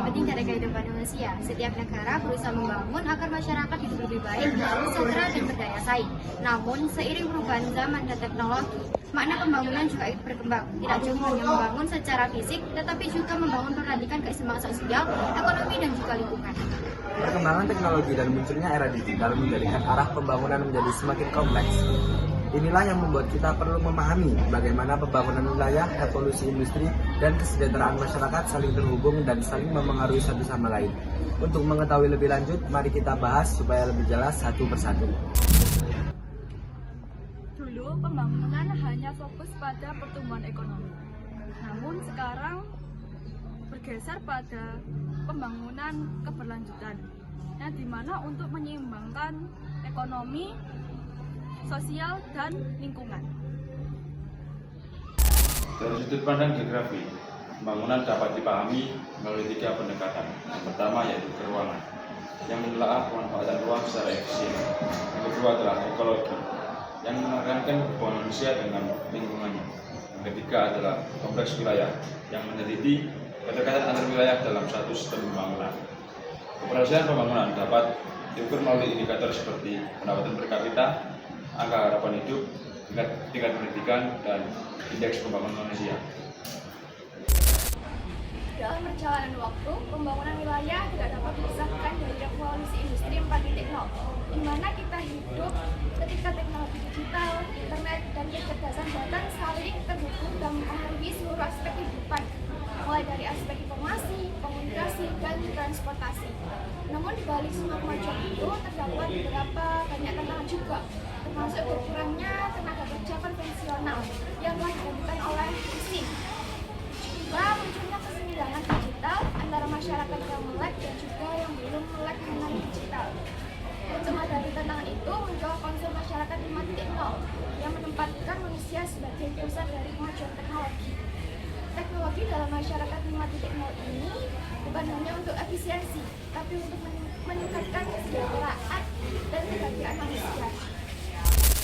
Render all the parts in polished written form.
penting dari kehidupan manusia. Setiap negara berusaha membangun agar masyarakat hidup lebih baik, sejahtera dan berdaya saing. Namun, seiring perubahan zaman dan teknologi, makna pembangunan juga ikut berkembang. Tidak cuma hanya membangun secara fisik, tetapi juga membangun perhatikan keseimbangan sosial, ekonomi, dan juga lingkungan. Perkembangan teknologi dan munculnya era digital menjadikan arah pembangunan menjadi semakin kompleks. Inilah yang membuat kita perlu memahami bagaimana pembangunan wilayah, evolusi industri, dan kesejahteraan masyarakat saling terhubung dan saling memengaruhi satu sama lain. Untuk mengetahui lebih lanjut, mari kita bahas supaya lebih jelas satu persatu. Dulu pembangunan hanya fokus pada pertumbuhan ekonomi. Namun sekarang bergeser pada pembangunan keberlanjutan. Yang dimana untuk menyeimbangkan ekonomi, sosial, dan lingkungan. Dari sudut pandang geografi, pembangunan dapat dipahami melalui 3 pendekatan. Yang pertama yaitu keruangan, yang menelaah pemanfaatan ruang secara efisien. Yang kedua adalah ekologi, yang menekankan hubungan manusia dengan lingkungannya. Yang ketiga adalah kompleks wilayah, yang meneliti kedekatan antar wilayah dalam satu sistem pembangunan. Keberhasilan pembangunan dapat diukur melalui indikator seperti pendapatan per kapita, angka harapan hidup, tingkat pendidikan, dan indeks pembangunan manusia. Dalam perjalanan waktu, pembangunan wilayah tidak dapat dipisahkan dari revolusi industri 4.0, di mana kita hidup ketika teknologi digital, internet, dan kecerdasan buatan saling terhubung dan mempengaruhi seluruh aspek kehidupan, mulai dari aspek informasi, komunikasi, dan transportasi. Namun di balik semua kemajuan itu terdapat beberapa banyak tantangan juga, termasuk berkurangnya tenaga kerja konvensional yang telah digantikan oleh mesin. Juga munculnya kesenjangan digital antara masyarakat yang melek dan juga yang belum melek mengenai digital. Cuma dari tantangan itu muncul konsep masyarakat 5.0 yang menempatkan manusia sebagai pusat dari kemajuan teknologi. Teknologi dalam masyarakat 5.0 ini bukan hanya untuk efisiensi, tapi untuk meningkatkan kesejahteraan dan kebahagiaan manusia.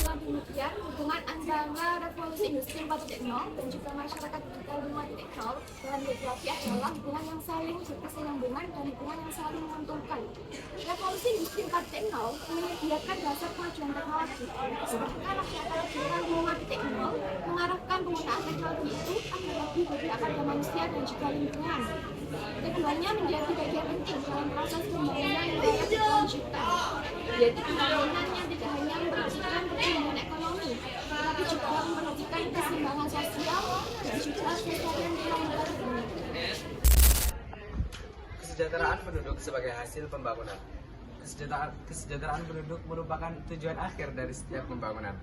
Dengan demikian, hubungan antara revolusi industri 4.0 dan juga masyarakat digital 5.0 dalam geografi adalah hubungan yang saling berkesinambungan dan hubungan yang saling menguntungkan. Revolusi industri 4.0 menyediakan dasar kemajuan teknologi, sedangkan teknologi 5.0 mengarahkan penggunaan teknologi itu agar lebih berdampak pada manusia dan juga lingkungan. Keduanya menjadi bagian penting dalam proses pembangunan wilayah berkelanjutan, yaitu pembangunan yang tidak hanya memperhatikan pertumbuhan ekonomi, tetapi juga memperhatikan keseimbangan sosial dan juga kesejahteraan lingkungan. Kesejahteraan penduduk sebagai hasil pembangunan. Kesejahteraan penduduk merupakan tujuan akhir dari setiap pembangunan.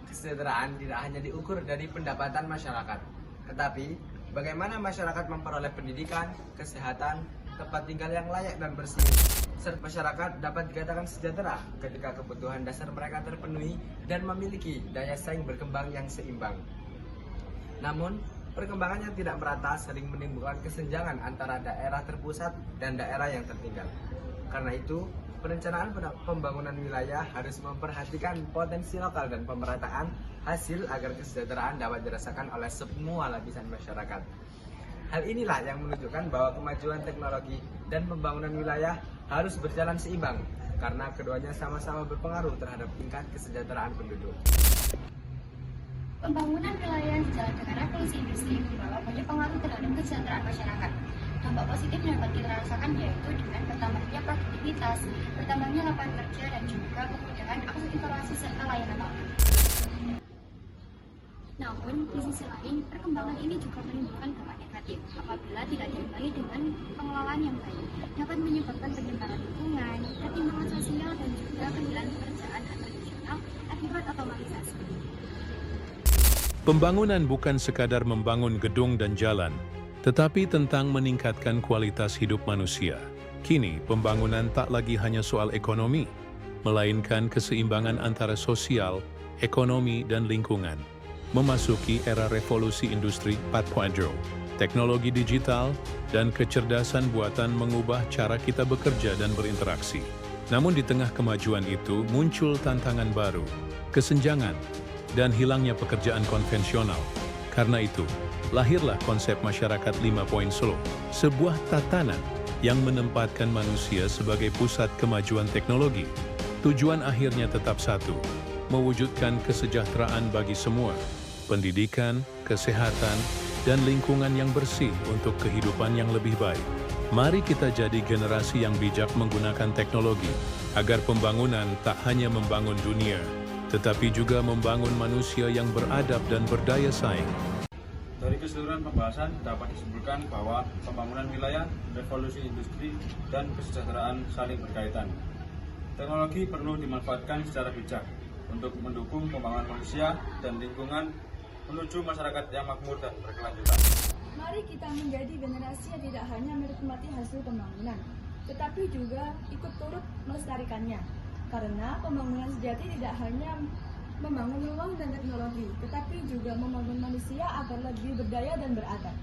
Kesejahteraan tidak hanya diukur dari pendapatan masyarakat, tetapi bagaimana masyarakat memperoleh pendidikan, kesehatan, tempat tinggal yang layak dan bersih. Serta masyarakat dapat dikatakan sejahtera ketika kebutuhan dasar mereka terpenuhi dan memiliki daya saing berkembang yang seimbang. Namun, perkembangan yang tidak merata sering menimbulkan kesenjangan antara daerah terpusat dan daerah yang tertinggal. Karena itu, perencanaan pembangunan wilayah harus memperhatikan potensi lokal dan pemerataan hasil agar kesejahteraan dapat dirasakan oleh semua lapisan masyarakat. Hal inilah yang menunjukkan bahwa kemajuan teknologi dan pembangunan wilayah harus berjalan seimbang, karena keduanya sama-sama berpengaruh terhadap tingkat kesejahteraan penduduk. Pembangunan wilayah yang sejalan dengan revolusi industri membawa banyak pengaruh terhadap kesejahteraan masyarakat. Dampak positif yang dapat kita rasakan yaitu dengan bertambahnya produktivitas, bertambahnya lapangan kerja, dan juga kemudahan akses informasi serta layanan publik. Namun, di sisi lain, perkembangan ini juga menimbulkan dampak negatif apabila tidak diimbangi dengan pengelolaan yang baik. Dapat menyebabkan penyebaran lingkungan, ketimpangan sosial, dan juga kehilangan pekerjaan antar regional akibat otomatisasi. Pembangunan bukan sekadar membangun gedung dan jalan, tetapi tentang meningkatkan kualitas hidup manusia. Kini, pembangunan tak lagi hanya soal ekonomi, melainkan keseimbangan antara sosial, ekonomi, dan lingkungan. Memasuki era revolusi industri 4.0, teknologi digital dan kecerdasan buatan mengubah cara kita bekerja dan berinteraksi. Namun di tengah kemajuan itu muncul tantangan baru, kesenjangan, dan hilangnya pekerjaan konvensional. Karena itu, lahirlah konsep masyarakat 5.0, sebuah tatanan yang menempatkan manusia sebagai pusat kemajuan teknologi. Tujuan akhirnya tetap satu, mewujudkan kesejahteraan bagi semua, pendidikan, kesehatan, dan lingkungan yang bersih untuk kehidupan yang lebih baik. Mari kita jadi generasi yang bijak menggunakan teknologi, agar pembangunan tak hanya membangun dunia, tetapi juga membangun manusia yang beradab dan berdaya saing. Dari keseluruhan pembahasan dapat disimpulkan bahwa pembangunan wilayah, revolusi industri, dan kesejahteraan saling berkaitan. Teknologi perlu dimanfaatkan secara bijak untuk mendukung pembangunan manusia dan lingkungan menuju masyarakat yang makmur dan berkelanjutan. Mari kita menjadi generasi yang tidak hanya menikmati hasil pembangunan, tetapi juga ikut turut melestarikannya. Karena pembangunan sejati tidak hanya membangun ruang dan teknologi, tetapi juga membangun manusia agar lebih berdaya dan beradab.